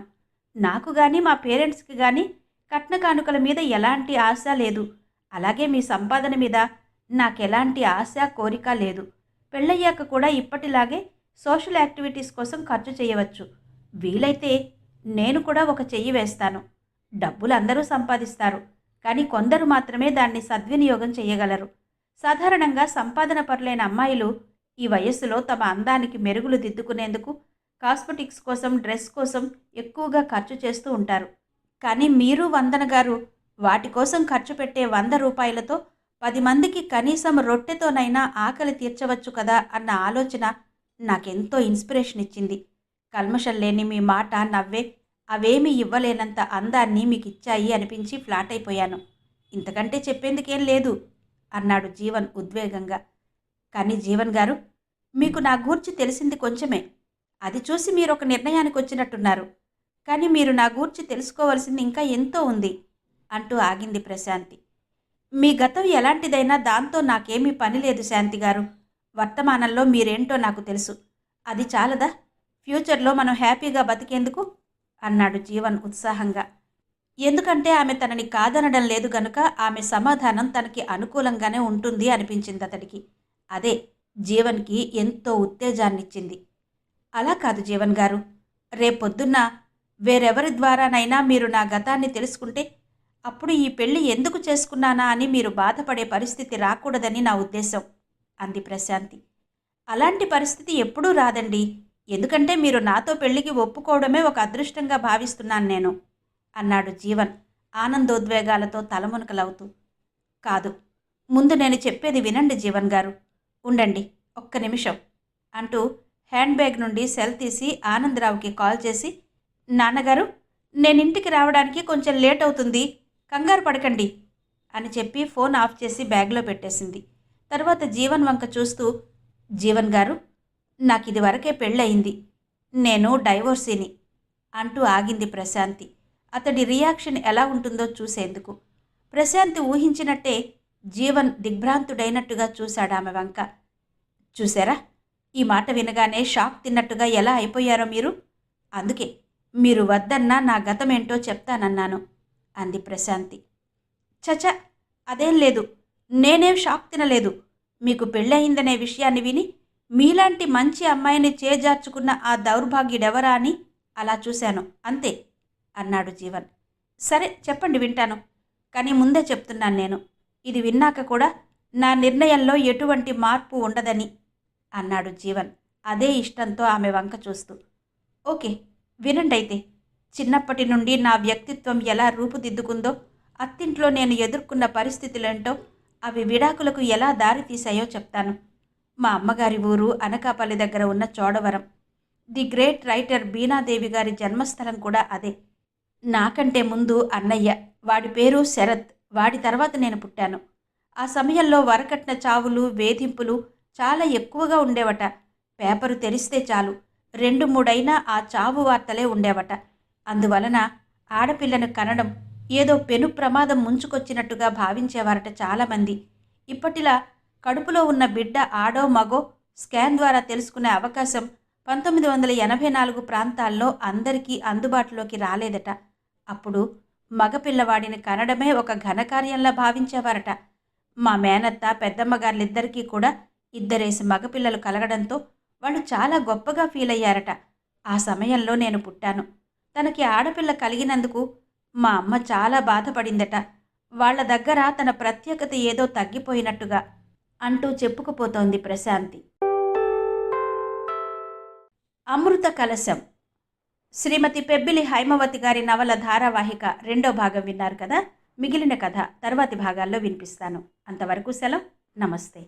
నాకు కానీ మా పేరెంట్స్కి కానీ కట్న కానుకల మీద ఎలాంటి ఆశ లేదు. అలాగే మీ సంపాదన మీద నాకెలాంటి ఆశ కోరిక లేదు. పెళ్ళయ్యాక కూడా ఇప్పటిలాగే సోషల్ యాక్టివిటీస్ కోసం ఖర్చు చేయవచ్చు. వీలైతే నేను కూడా ఒక చెయ్యి వేస్తాను. డబ్బులు అందరూ సంపాదిస్తారు, కానీ కొందరు మాత్రమే దాన్ని సద్వినియోగం చేయగలరు. సాధారణంగా సంపాదన పరులైన అమ్మాయిలు ఈ వయస్సులో తమ అందానికి మెరుగులు దిద్దుకునేందుకు కాస్మెటిక్స్ కోసం, డ్రెస్ కోసం ఎక్కువగా ఖర్చు చేస్తూ ఉంటారు. కానీ మీరు వందన గారు వాటి కోసం ఖర్చు పెట్టే 100 రూపాయలతో 10 మందికి కనీసం రొట్టెతోనైనా ఆకలి తీర్చవచ్చు కదా అన్న ఆలోచన నాకెంతో ఇన్స్పిరేషన్ ఇచ్చింది. కల్మషం లేని మీ మాట, నవ్వే అవేమీ ఇవ్వలేనంత అందాన్ని మీకు ఇచ్చాయి అనిపించి ఫ్లాట్ అయిపోయాను. ఇంతకంటే చెప్పేందుకేం లేదు అన్నాడు జీవన్ ఉద్వేగంగా. కానీ జీవన్ గారు, మీకు నా గూర్చి తెలిసింది కొంచెమే. అది చూసి మీరు ఒక నిర్ణయానికి వచ్చినట్టున్నారు. కానీ మీరు నా గూర్చి తెలుసుకోవలసింది ఇంకా ఎంతో ఉంది అంటూ ఆగింది ప్రశాంతి. మీ గతం ఎలాంటిదైనా దాంతో నాకేమీ పని లేదు శాంతి గారు. వర్తమానంలో మీరేంటో నాకు తెలుసు. అది చాలదా ఫ్యూచర్లో మనం హ్యాపీగా బతికేందుకు అన్నాడు జీవన్ ఉత్సాహంగా. ఎందుకంటే ఆమె తనని కాదనడం లేదు గనుక ఆమె సమాధానం తనకి అనుకూలంగానే ఉంటుంది అనిపించింది అతడికి. అదే జీవన్కి ఎంతో ఉత్తేజాన్నిచ్చింది. అలా కాదు జీవన్ గారు, రేపొద్దున్న వేరెవరి ద్వారానైనా మీరు నా గతాన్ని తెలుసుకుంటే అప్పుడు ఈ పెళ్లి ఎందుకు చేసుకున్నానా అని మీరు బాధపడే పరిస్థితి రాకూడదని నా ఉద్దేశం అంది ప్రశాంతి. అలాంటి పరిస్థితి ఎప్పుడూ రాదండి. ఎందుకంటే మీరు నాతో పెళ్లికి ఒప్పుకోవడమే ఒక అదృష్టంగా భావిస్తున్నాను నేను అన్నాడు జీవన్ ఆనందోద్వేగాలతో తలమునకలవుతూ. కాదు, ముందు నేను చెప్పేది వినండి జీవన్ గారు. ఉండండి ఒక్క నిమిషం అంటూ హ్యాండ్ బ్యాగ్ నుండి సెల్ తీసి ఆనందరావుకి కాల్ చేసి, నాన్నగారు, నేనింటికి రావడానికి కొంచెం లేట్ అవుతుంది, కంగారు పడకండి అని చెప్పి ఫోన్ ఆఫ్ చేసి బ్యాగ్లో పెట్టేసింది. తర్వాత జీవన్ వంక చూస్తూ, జీవన్ గారు, నాకు ఇది వరకే పెళ్ళయింది, నేను డైవోర్సీని అంటూ ఆగింది ప్రశాంతి. అతడి రియాక్షన్ ఎలా ఉంటుందో చూసేందుకు. ప్రశాంతి ఊహించినట్టే జీవన్ దిగ్భ్రాంతుడైనట్టుగా చూశాడు ఆమె వంక. చూసారా, ఈ మాట వినగానే షాక్ తిన్నట్టుగా ఎలా అయిపోయారో మీరు. అందుకే మీరు వద్దన్నా నా గతమేంటో చెప్తానన్నాను అంది ప్రశాంతి. చచ, అదేం లేదు, నేనేం షాక్ తినలేదు. మీకు పెళ్ళయిందనే విషయాన్ని విని మీలాంటి మంచి అమ్మాయిని చేజార్చుకున్న ఆ దౌర్భాగ్యుడెవరా అని అలా చూశాను, అంతే అన్నాడు జీవన్. సరే చెప్పండి, వింటాను. కానీ ముందే చెప్తున్నాను నేను, ఇది విన్నాక కూడా నా నిర్ణయంలో ఎటువంటి మార్పు ఉండదని అన్నాడు జీవన్ అదే ఇష్టంతో ఆమె వంక చూస్తూ. ఓకే, వినండి అయితే. చిన్నప్పటి నుండి నా వ్యక్తిత్వం ఎలా రూపుదిద్దుకుందో, అత్తింట్లో నేను ఎదుర్కొన్న పరిస్థితులేంటో, అవి విడాకులకు ఎలా దారి తీశాయో చెప్తాను. మా అమ్మగారి ఊరు అనకాపల్లి దగ్గర ఉన్న Chodavaram. The great writer Bina Devi గారి జన్మస్థలం కూడా అదే. నాకంటే ముందు అన్నయ్య, వాడి పేరు శరత్, వాడి తర్వాత నేను పుట్టాను. ఆ సమయంలో వరకట్న చావులు, వేధింపులు చాలా ఎక్కువగా ఉండేవట. పేపరు తెరిస్తే చాలు 2-3 అయినా ఆ చావు వార్తలే ఉండేవట. అందువలన ఆడపిల్లను కనడం ఏదో పెను ప్రమాదం ముంచుకొచ్చినట్టుగా భావించేవారట చాలామంది. ఇప్పటిలా కడుపులో ఉన్న బిడ్డ ఆడో మగో స్కాన్ ద్వారా తెలుసుకునే అవకాశం 1984 ప్రాంతాల్లో అందరికీ అందుబాటులోకి రాలేదట. అప్పుడు మగపిల్లవాడిని కనడమే ఒక ఘనకార్యంలా భావించేవారట. మా మేనత్త, పెద్దమ్మగారులిద్దరికీ కూడా 2 మగపిల్లలు కలగడంతో వాళ్ళు చాలా గొప్పగా ఫీల్ అయ్యారట. ఆ సమయంలో నేను పుట్టాను. తనకి ఆడపిల్ల కలిగినందుకు మా అమ్మ చాలా బాధపడిందట. వాళ్ల దగ్గర తన ప్రత్యేకత ఏదో తగ్గిపోయినట్టుగా అంటూ చెప్పుకుపోతోంది ప్రశాంతి. అమృత కలశం. శ్రీమతి పెబ్బిలి హైమవతి గారి నవల ధారావాహిక 2వ భాగం విన్నారు కదా. మిగిలిన కథ తర్వాతి భాగాల్లో వినిపిస్తాను. అంతవరకు సెలవు. నమస్తే.